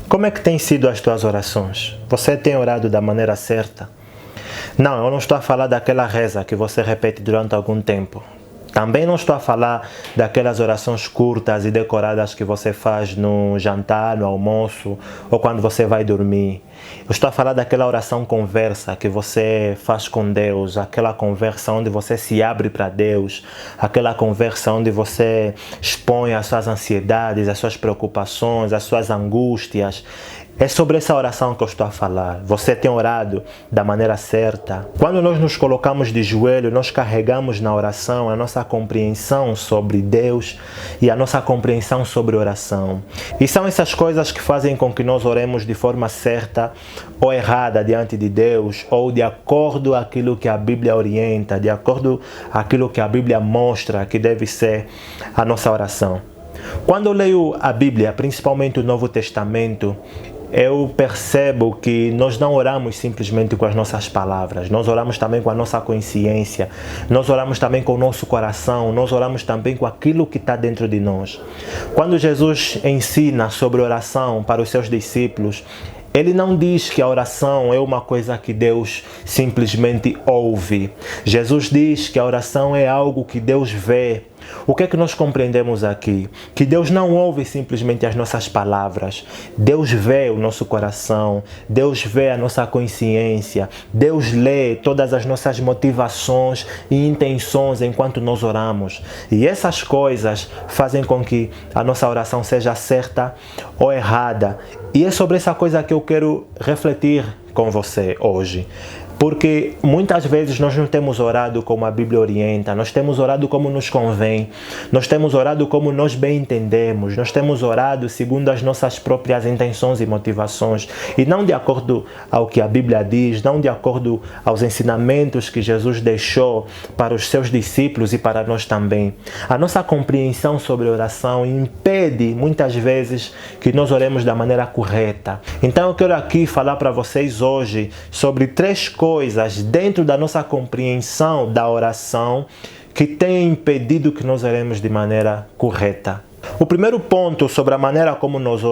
Como é que têm sido as tuas orações? Você tem orado da maneira certa? Não, eu não estou a falar daquela reza que você repete durante algum tempo. Também não estou a falar daquelas orações curtas e decoradas que você faz no jantar, no almoço ou quando você vai dormir. Eu estou a falar daquela oração conversa que você faz com Deus, aquela conversa onde você se abre para Deus, aquela conversa onde você expõe as suas ansiedades, as suas preocupações, as suas angústias. É sobre essa oração que eu estou a falar. Você tem orado da maneira certa? Quando nós nos colocamos de joelho, nós carregamos na oração a nossa compreensão sobre Deus e a nossa compreensão sobre oração. E são essas coisas que fazem com que nós oremos de forma certa ou errada diante de Deus, ou de acordo com aquilo que a Bíblia orienta, de acordo com aquilo que a Bíblia mostra que deve ser a nossa oração. Quando eu leio a Bíblia, principalmente o Novo Testamento, eu percebo que nós não oramos simplesmente com as nossas palavras, nós oramos também com a nossa consciência, nós oramos também com o nosso coração, nós oramos também com aquilo que está dentro de nós. Quando Jesus ensina sobre oração para os seus discípulos, ele não diz que a oração é uma coisa que Deus simplesmente ouve. Jesus diz que a oração é algo que Deus vê. O que é que nós compreendemos aqui? Que Deus não ouve simplesmente as nossas palavras. Deus vê o nosso coração, Deus vê a nossa consciência, Deus lê todas as nossas motivações e intenções enquanto nós oramos. E essas coisas fazem com que a nossa oração seja certa ou errada. E é sobre essa coisa que eu quero refletir com você hoje. Porque muitas vezes nós não temos orado como a Bíblia orienta, nós temos orado como nos convém, nós temos orado como nós bem entendemos, nós temos orado segundo as nossas próprias intenções e motivações, e não de acordo ao que a Bíblia diz, não de acordo aos ensinamentos que Jesus deixou para os seus discípulos e para nós também. A nossa compreensão sobre oração impede muitas vezes que nós oremos da maneira correta. Então eu quero aqui falar para vocês hoje sobre 3 coisas dentro da nossa compreensão da oração que têm impedido que nós oremos de maneira correta. O primeiro ponto sobre a maneira como nós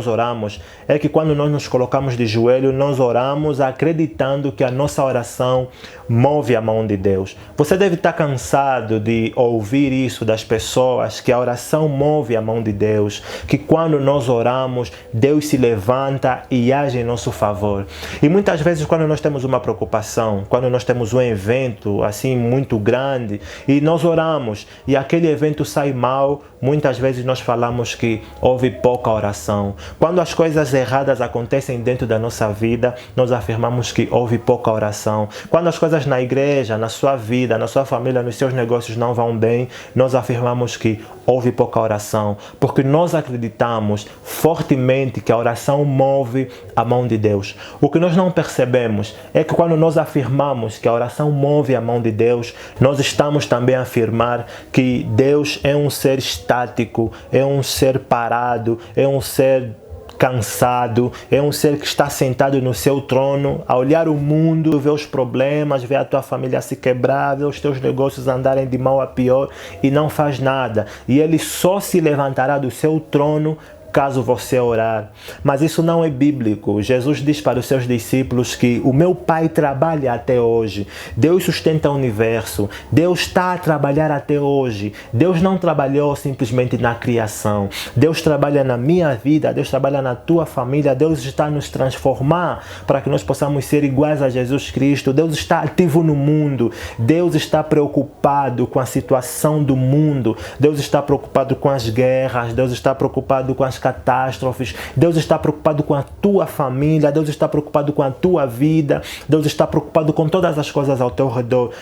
oramos é que quando nós nos colocamos de joelho, nós oramos acreditando que a nossa oração move a mão de Deus. Você deve estar cansado de ouvir isso das pessoas, que a oração move a mão de Deus, que quando nós oramos, Deus se levanta e age em nosso favor. E muitas vezes quando nós temos uma preocupação, quando nós temos um evento assim muito grande e nós oramos e aquele evento sai mal, muitas vezes nós falamos que houve pouca oração. Quando as coisas erradas acontecem dentro da nossa vida, nós afirmamos que houve pouca oração. Quando as coisas na igreja, na sua vida, na sua família, nos seus negócios não vão bem, nós afirmamos que houve pouca oração. Porque nós acreditamos fortemente que a oração move a mão de Deus. O que nós não percebemos é que quando nós afirmamos que a oração move a mão de Deus, nós estamos também a afirmar que Deus é um ser estático, é um ser parado, é um ser cansado, é um ser que está sentado no seu trono, a olhar o mundo, ver os problemas, ver a tua família se quebrar, ver os teus negócios andarem de mal a pior e não faz nada. E ele só se levantará do seu trono caso você orar. Mas isso não é bíblico. Jesus diz para os seus discípulos que o meu Pai trabalha até hoje. Deus sustenta o universo. Deus está a trabalhar até hoje. Deus não trabalhou simplesmente na criação. Deus trabalha na minha vida. Deus trabalha na tua família. Deus está a nos transformar para que nós possamos ser iguais a Jesus Cristo. Deus está ativo no mundo. Deus está preocupado com a situação do mundo. Deus está preocupado com as guerras. Deus está preocupado com as catástrofes. Deus está preocupado com a tua família. Deus está preocupado com a tua vida. Deus está preocupado com todas as coisas ao teu redor.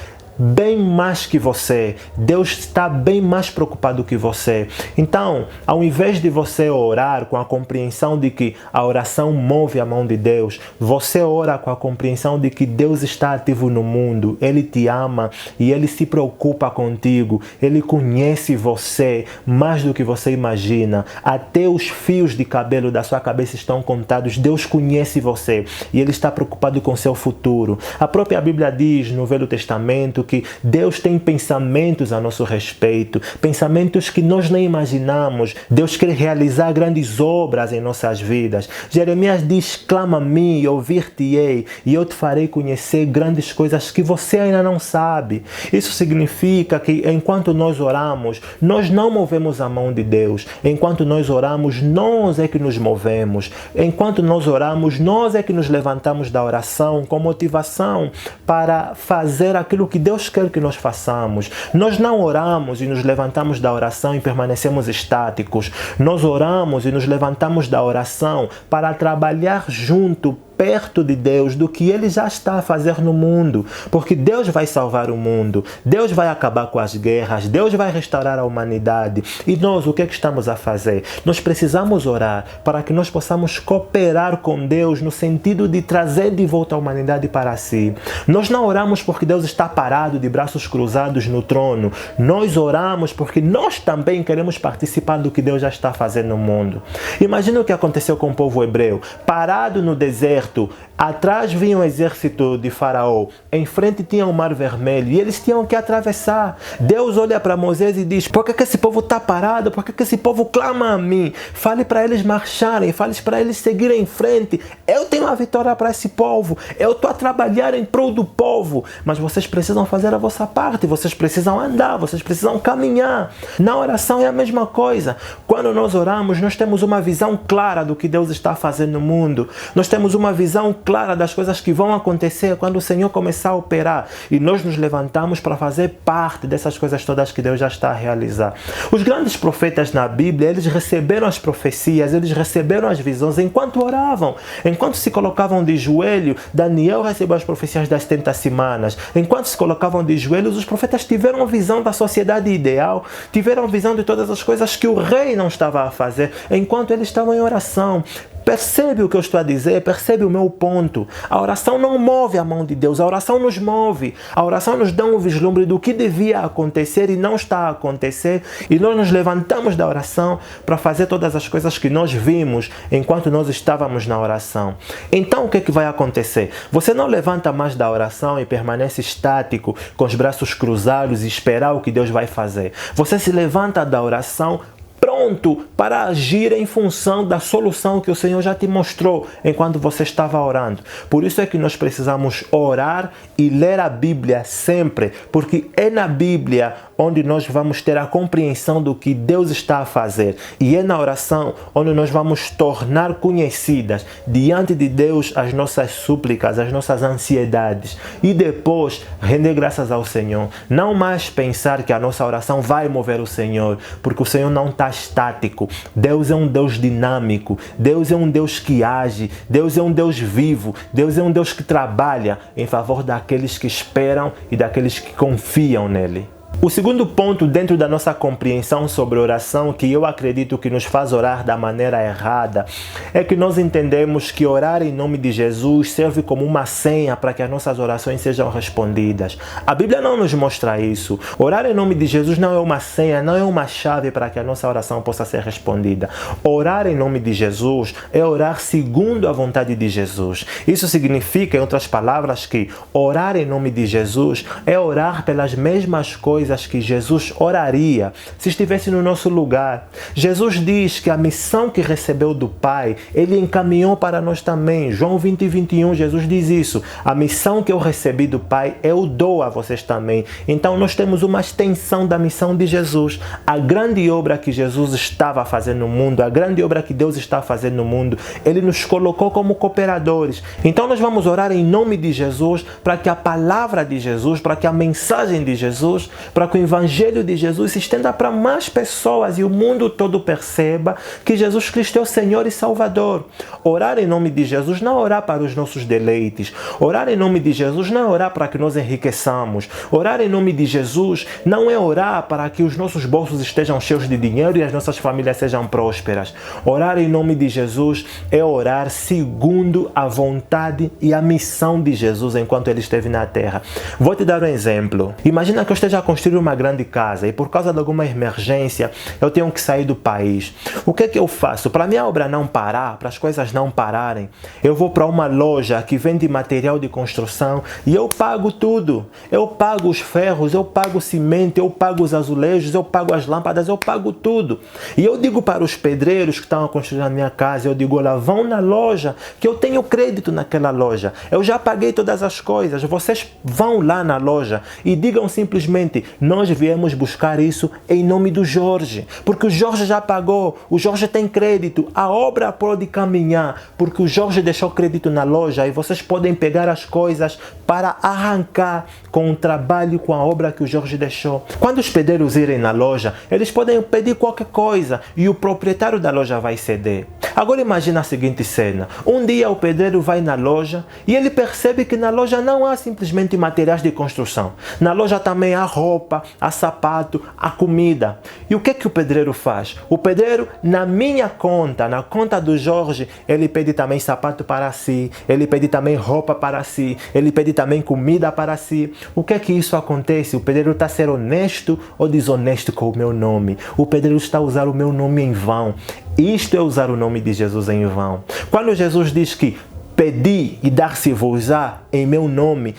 Bem mais que você. Deus está bem mais preocupado que você. Então, ao invés de você orar com a compreensão de que a oração move a mão de Deus, você ora com a compreensão de que Deus está ativo no mundo. Ele te ama e Ele se preocupa contigo. Ele conhece você mais do que você imagina. Até os fios de cabelo da sua cabeça estão contados. Deus conhece você e Ele está preocupado com o seu futuro. A própria Bíblia diz no Velho Testamento que Deus tem pensamentos a nosso respeito, pensamentos que nós nem imaginamos. Deus quer realizar grandes obras em nossas vidas. Jeremias diz: clama a mim e ouvir-te-ei, e eu te farei conhecer grandes coisas que você ainda não sabe. Isso significa que enquanto nós oramos, nós não movemos a mão de Deus. Enquanto nós oramos, nós é que nos movemos. Enquanto nós oramos, nós é que nos levantamos da oração com motivação para fazer aquilo que Deus quer que nós façamos. Nós não oramos e nos levantamos da oração e permanecemos estáticos. Nós oramos e nos levantamos da oração para trabalhar junto, perto de Deus, do que Ele já está a fazer no mundo, porque Deus vai salvar o mundo, Deus vai acabar com as guerras, Deus vai restaurar a humanidade. E nós, o que é que estamos a fazer? Nós precisamos orar para que nós possamos cooperar com Deus no sentido de trazer de volta a humanidade para si. Nós não oramos porque Deus está parado de braços cruzados no trono. Nós oramos porque nós também queremos participar do que Deus já está fazendo no mundo. Imagina o que aconteceu com o povo hebreu, parado no deserto. Atrás vinha o exército de Faraó, em frente tinha o Mar Vermelho e eles tinham que atravessar. Deus olha para Moisés e diz: por que esse povo está parado? Por que esse povo clama a mim? Fale para eles marcharem, fale para eles seguirem em frente. Eu tenho a vitória para esse povo, eu estou a trabalhar em prol do povo, mas vocês precisam fazer a vossa parte, vocês precisam andar, vocês precisam caminhar. Na oração é a mesma coisa. Quando nós oramos, nós temos uma visão clara do que Deus está fazendo no mundo. Nós temos uma visão clara das coisas que vão acontecer quando o Senhor começar a operar, e nós nos levantamos para fazer parte dessas coisas todas que Deus já está a realizar. Os grandes profetas na Bíblia, eles receberam as profecias, eles receberam as visões enquanto oravam, enquanto se colocavam de joelho. Daniel recebeu as profecias das 70 semanas. Enquanto se colocavam de joelhos, os profetas tiveram a visão da sociedade ideal, tiveram a visão de todas as coisas que o rei não estava a fazer, enquanto eles estavam em oração. Percebe o que eu estou a dizer? Percebe o meu ponto? A oração não move a mão de Deus, a oração nos move. A oração nos dá um vislumbre do que devia acontecer e não está a acontecer, e nós nos levantamos da oração para fazer todas as coisas que nós vimos enquanto nós estávamos na oração. Então o que é que vai acontecer? Você não levanta mais da oração e permanece estático, com os braços cruzados e esperar o que Deus vai fazer. Você se levanta da oração pronto para agir em função da solução que o Senhor já te mostrou enquanto você estava orando. Por isso é que nós precisamos orar e ler a Bíblia sempre, porque é na Bíblia onde nós vamos ter a compreensão do que Deus está a fazer, e é na oração onde nós vamos tornar conhecidas diante de Deus as nossas súplicas, as nossas ansiedades, e depois render graças ao Senhor. Não mais pensar que a nossa oração vai mover o Senhor, porque o Senhor não está estático. Deus é um Deus dinâmico, Deus é um Deus que age, Deus é um Deus vivo, Deus é um Deus que trabalha em favor daqueles que esperam e daqueles que confiam nele. O segundo ponto dentro da nossa compreensão sobre oração, que eu acredito que nos faz orar da maneira errada, é que nós entendemos que orar em nome de Jesus serve como uma senha para que as nossas orações sejam respondidas. A Bíblia não nos mostra isso. Orar em nome de Jesus não é uma senha, não é uma chave para que a nossa oração possa ser respondida. Orar em nome de Jesus é orar segundo a vontade de Jesus. Isso significa, em outras palavras, que orar em nome de Jesus é orar pelas mesmas coisas que Jesus oraria se estivesse no nosso lugar. Jesus diz que a missão que recebeu do Pai, Ele encaminhou para nós também. João 20:21, Jesus diz isso. A missão que eu recebi do Pai, eu dou a vocês também. Então nós temos uma extensão da missão de Jesus. A grande obra que Jesus estava fazendo no mundo, a grande obra que Deus está fazendo no mundo, Ele nos colocou como cooperadores. Então nós vamos orar em nome de Jesus, para que a palavra de Jesus, para que a mensagem de Jesus, para que o Evangelho de Jesus se estenda para mais pessoas e o mundo todo perceba que Jesus Cristo é o Senhor e Salvador. Orar em nome de Jesus não é orar para os nossos deleites. Orar em nome de Jesus não é orar para que nós enriqueçamos. Orar em nome de Jesus não é orar para que os nossos bolsos estejam cheios de dinheiro e as nossas famílias sejam prósperas. Orar em nome de Jesus é orar segundo a vontade e a missão de Jesus enquanto Ele esteve na terra. Vou te dar um exemplo. Imagina que eu esteja construindo construir uma grande casa e por causa de alguma emergência eu tenho que sair do país. O que é que eu faço? Para a minha obra não parar, para as coisas não pararem, eu vou para uma loja que vende material de construção e eu pago tudo. Eu pago os ferros, eu pago o cimento, eu pago os azulejos, eu pago as lâmpadas, eu pago tudo. E eu digo para os pedreiros que estão a construir a minha casa, eu digo, olha, vão na loja, que eu tenho crédito naquela loja. Eu já paguei todas as coisas, vocês vão lá na loja e digam simplesmente, nós viemos buscar isso em nome do Jorge, porque o Jorge já pagou, o Jorge tem crédito, a obra pode caminhar, porque o Jorge deixou crédito na loja e vocês podem pegar as coisas para arrancar com o trabalho, com a obra que o Jorge deixou. Quando os pedreiros irem na loja, eles podem pedir qualquer coisa e o proprietário da loja vai ceder. Agora imagina a seguinte cena, um dia o pedreiro vai na loja e ele percebe que na loja não há simplesmente materiais de construção. Na loja também há roupa, há sapato, há comida. E o que é que o pedreiro faz? O pedreiro, na minha conta, na conta do Jorge, ele pede também sapato para si, ele pede também roupa para si, ele pede também comida para si. O que é que isso acontece? O pedreiro está a ser honesto ou desonesto com o meu nome? O pedreiro está a usar o meu nome em vão. Isto é usar o nome de Jesus em vão. Quando Jesus diz que pedi e dar-se-vos-á em meu nome,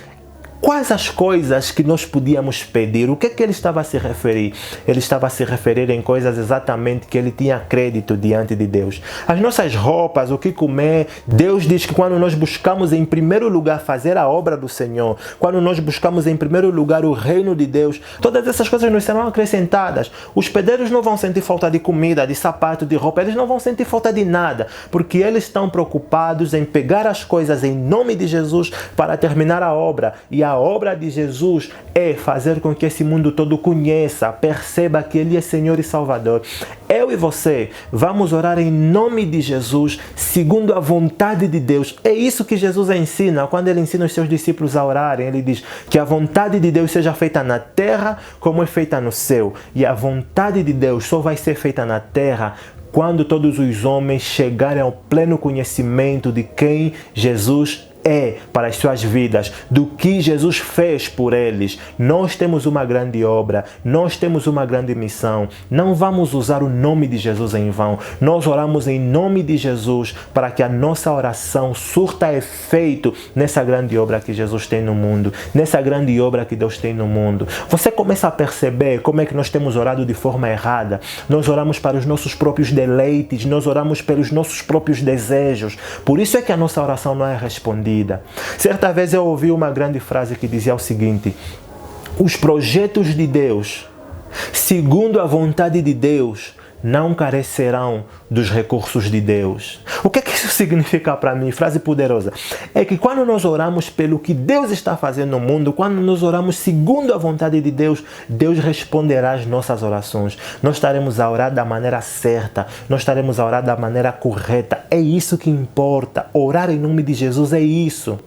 quais as coisas que nós podíamos pedir? O que é que ele estava a se referir? Ele estava a se referir em coisas exatamente que ele tinha crédito diante de Deus. As nossas roupas, o que comer. Deus diz que quando nós buscamos em primeiro lugar fazer a obra do Senhor, quando nós buscamos em primeiro lugar o reino de Deus, todas essas coisas nos serão acrescentadas. Os pedreiros não vão sentir falta de comida, de sapato, de roupa, eles não vão sentir falta de nada, porque eles estão preocupados em pegar as coisas em nome de Jesus para terminar a obra. E a obra de Jesus é fazer com que esse mundo todo conheça, perceba que Ele é Senhor e Salvador. Eu e você vamos orar em nome de Jesus, segundo a vontade de Deus. É isso que Jesus ensina. Quando Ele ensina os seus discípulos a orarem, Ele diz que a vontade de Deus seja feita na terra como é feita no céu. E a vontade de Deus só vai ser feita na terra quando todos os homens chegarem ao pleno conhecimento de quem Jesus é para as suas vidas, do que Jesus fez por eles. Nós temos uma grande obra, nós temos uma grande missão. Não vamos usar o nome de Jesus em vão. Nós oramos em nome de Jesus para que a nossa oração surta efeito nessa grande obra que Jesus tem no mundo, nessa grande obra que Deus tem no mundo. Você começa a perceber como é que nós temos orado de forma errada. Nós oramos para os nossos próprios deleites, nós oramos pelos nossos próprios desejos. Por isso é que a nossa oração não é respondida. Certa vez eu ouvi uma grande frase que dizia o seguinte: os projetos de Deus, segundo a vontade de Deus, não carecerão dos recursos de Deus. O que é que isso significa para mim? Frase poderosa. É que quando nós oramos pelo que Deus está fazendo no mundo, quando nós oramos segundo a vontade de Deus, Deus responderá às nossas orações. Nós estaremos a orar da maneira certa, nós estaremos a orar da maneira correta. É isso que importa. Orar em nome de Jesus é isso.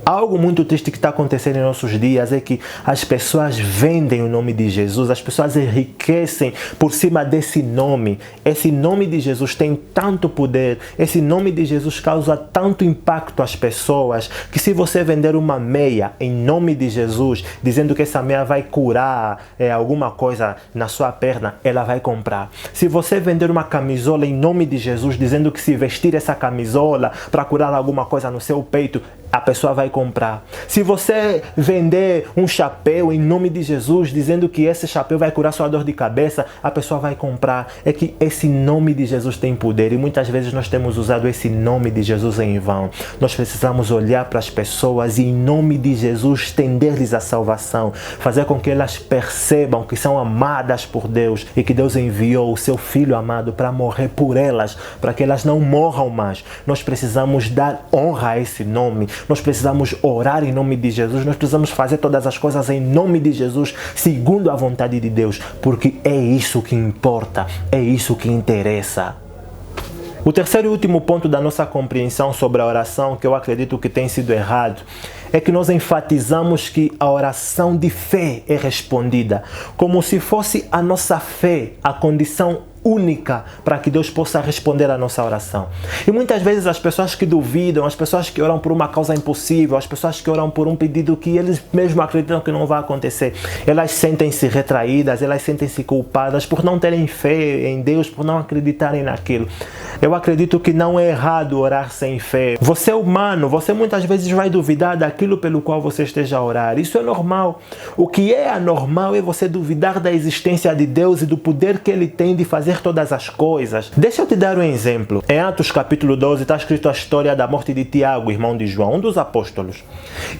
Algo muito triste que está acontecendo em nossos dias é que as pessoas vendem o nome de Jesus, as pessoas enriquecem por cima desse nome. Esse nome de Jesus tem tanto poder, esse nome de Jesus causa tanto impacto às pessoas, que se você vender uma meia em nome de Jesus, dizendo que essa meia vai curar alguma coisa na sua perna, ela vai comprar. Se você vender uma camisola em nome de Jesus, dizendo que se vestir essa camisola para curar alguma coisa no seu peito, a pessoa vai comprar. Se você vender um chapéu em nome de Jesus, dizendo que esse chapéu vai curar sua dor de cabeça, a pessoa vai comprar. É que esse nome de Jesus tem poder e muitas vezes nós temos usado esse nome de Jesus em vão. Nós precisamos olhar para as pessoas e em nome de Jesus estender-lhes a salvação, fazer com que elas percebam que são amadas por Deus e que Deus enviou o seu Filho amado para morrer por elas, para que elas não morram mais. Nós precisamos dar honra a esse nome. Nós precisamos orar em nome de Jesus, nós precisamos fazer todas as coisas em nome de Jesus, segundo a vontade de Deus, porque é isso que importa, é isso que interessa. O terceiro e último ponto da nossa compreensão sobre a oração, que eu acredito que tem sido errado, é que nós enfatizamos que a oração de fé é respondida, como se fosse a nossa fé a condição única para que Deus possa responder à nossa oração. E muitas vezes as pessoas que duvidam, as pessoas que oram por uma causa impossível, as pessoas que oram por um pedido que eles mesmos acreditam que não vai acontecer, elas sentem-se retraídas, elas sentem-se culpadas por não terem fé em Deus, por não acreditarem naquilo. Eu acredito que não é errado orar sem fé. Você é humano, você muitas vezes vai duvidar daquilo pelo qual você esteja a orar. Isso é normal. O que é anormal é você duvidar da existência de Deus e do poder que Ele tem de fazer todas as coisas. Deixa eu te dar um exemplo. Em Atos capítulo 12 está escrito a história da morte de Tiago, irmão de João, um dos apóstolos.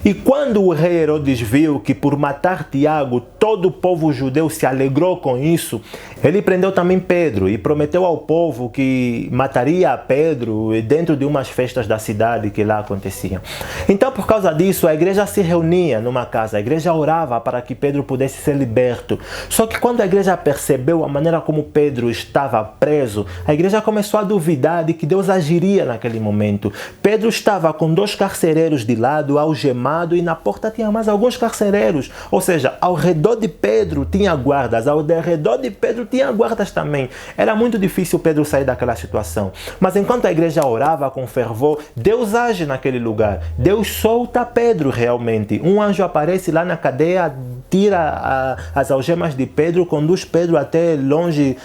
E quando o rei Herodes viu que por matar Tiago todo o povo judeu se alegrou com isso, ele prendeu também Pedro e prometeu ao povo que mataria Pedro dentro de umas festas da cidade que lá aconteciam. Então, por causa disso, a igreja se reunia numa casa, a igreja orava para que Pedro pudesse ser liberto. Só que quando a igreja percebeu a maneira como Pedro estava preso, a igreja começou a duvidar de que Deus agiria naquele momento. Pedro estava com 2 carcereiros de lado, algemado, e na porta tinha mais alguns carcereiros. Ou seja, ao redor de Pedro tinha guardas, ao redor de Pedro tinha guardas também. Era muito difícil Pedro sair daquela situação. Mas enquanto a igreja orava com fervor, Deus age naquele lugar. Deus solta Pedro realmente. Um anjo aparece lá na cadeia, tira as algemas de Pedro, conduz Pedro até longe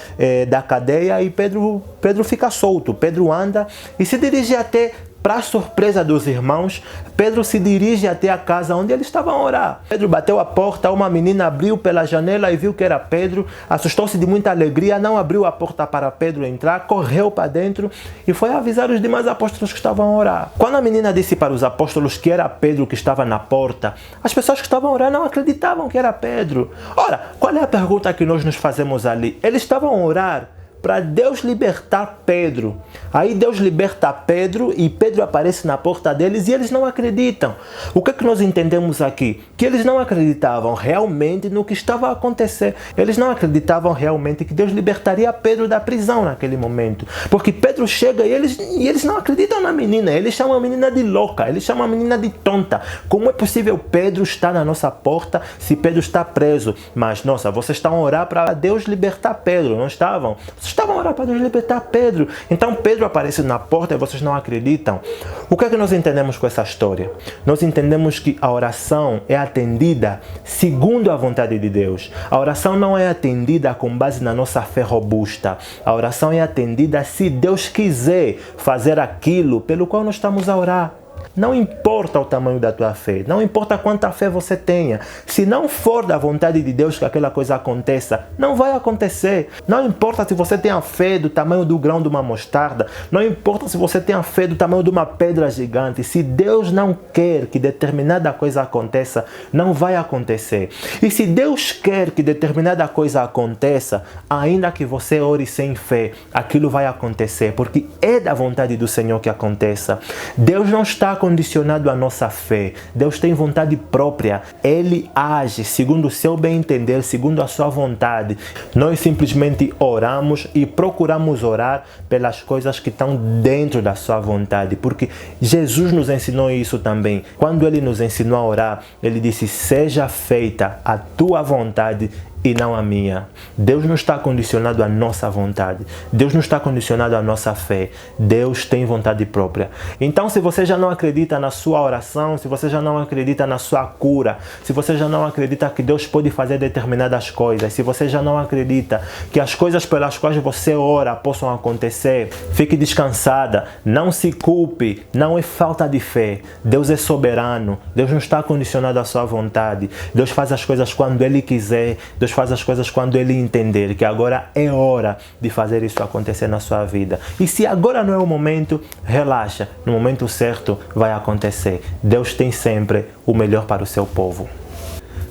da cadeia e Pedro fica solto. Pedro anda e se dirige até, para surpresa dos irmãos, Pedro se dirige até a casa onde eles estavam a orar. Pedro bateu a porta, uma menina abriu pela janela e viu que era Pedro, assustou-se de muita alegria, não abriu a porta para Pedro entrar, correu para dentro e foi avisar os demais apóstolos que estavam a orar. Quando a menina disse para os apóstolos que era Pedro que estava na porta, as pessoas que estavam a orar não acreditavam que era Pedro. Ora, qual é a pergunta que nós nos fazemos ali? Eles estavam a orar para Deus libertar Pedro. Aí Deus liberta Pedro e Pedro aparece na porta deles e eles não acreditam. O que é que nós entendemos aqui? Que eles não acreditavam realmente no que estava a acontecer. Eles não acreditavam realmente que Deus libertaria Pedro da prisão naquele momento. Porque Pedro chega e eles não acreditam na menina. Eles chamam a menina de louca, eles chamam a menina de tonta. Como é possível Pedro estar na nossa porta se Pedro está preso? Mas, nossa, vocês estão a orar para Deus libertar Pedro, não estavam? Estavam a orar para Deus libertar Pedro. Então Pedro aparece na porta e vocês não acreditam. O que é que nós entendemos com essa história? Nós entendemos que a oração é atendida segundo a vontade de Deus. A oração não é atendida com base na nossa fé robusta. A oração é atendida se Deus quiser fazer aquilo pelo qual nós estamos a orar. Não importa o tamanho da tua fé, não importa quanta fé você tenha. Se não for da vontade de Deus que aquela coisa aconteça, não vai acontecer. Não importa se você tem a fé do tamanho do grão de uma mostarda, não importa se você tem a fé do tamanho de uma pedra gigante. Se Deus não quer que determinada coisa aconteça, não vai acontecer. E se Deus quer que determinada coisa aconteça, ainda que você ore sem fé, aquilo vai acontecer, porque é da vontade do Senhor que aconteça. Deus não está condicionado à nossa fé. Deus tem vontade própria. Ele age segundo o seu bem entender, segundo a sua vontade. Nós simplesmente oramos e procuramos orar pelas coisas que estão dentro da sua vontade, porque Jesus nos ensinou isso também. Quando ele nos ensinou a orar, ele disse: seja feita a tua vontade e não a minha. Deus não está condicionado à nossa vontade. Deus não está condicionado à nossa fé. Deus tem vontade própria. Então, se você já não acredita na sua oração, se você já não acredita na sua cura, se você já não acredita que Deus pode fazer determinadas coisas, se você já não acredita que as coisas pelas quais você ora possam acontecer, fique descansada. Não se culpe. Não é falta de fé. Deus é soberano. Deus não está condicionado à sua vontade. Deus faz as coisas quando Ele quiser. Deus faz as coisas quando Ele entender que agora é hora de fazer isso acontecer na sua vida. E se agora não é o momento, relaxa. No momento certo vai acontecer. Deus tem sempre o melhor para o seu povo.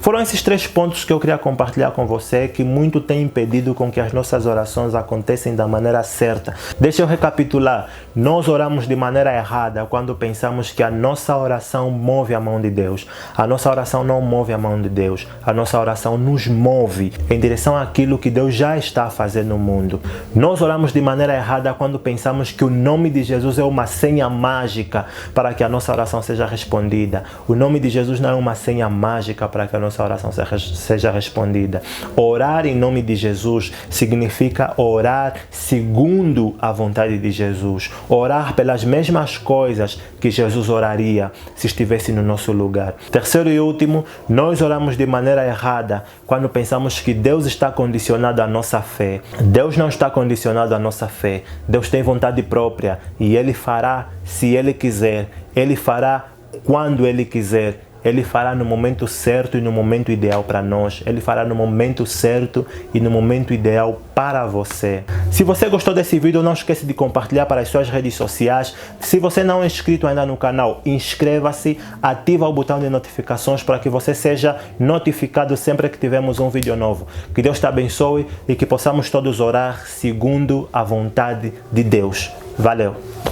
Foram esses 3 pontos que eu queria compartilhar com você, que muito tem impedido com que as nossas orações aconteçam da maneira certa. Deixa eu recapitular. Nós oramos de maneira errada quando pensamos que a nossa oração move a mão de Deus. A nossa oração não move a mão de Deus. A nossa oração nos move em direção àquilo que Deus já está fazendo no mundo. Nós oramos de maneira errada quando pensamos que o nome de Jesus é uma senha mágica para que a nossa oração seja respondida. O nome de Jesus não é uma senha mágica para que a nossa nossa oração seja respondida. Orar em nome de Jesus significa orar segundo a vontade de Jesus. Orar pelas mesmas coisas que Jesus oraria se estivesse no nosso lugar. Terceiro e último, nós oramos de maneira errada quando pensamos que Deus está condicionado à nossa fé. Deus não está condicionado à nossa fé. Deus tem vontade própria e Ele fará se Ele quiser. Ele fará quando Ele quiser. Ele fará no momento certo e no momento ideal para nós. Ele fará no momento certo e no momento ideal para você. Se você gostou desse vídeo, não esqueça de compartilhar para as suas redes sociais. Se você não é inscrito ainda no canal, inscreva-se, ativa o botão de notificações para que você seja notificado sempre que tivermos um vídeo novo. Que Deus te abençoe e que possamos todos orar segundo a vontade de Deus. Valeu!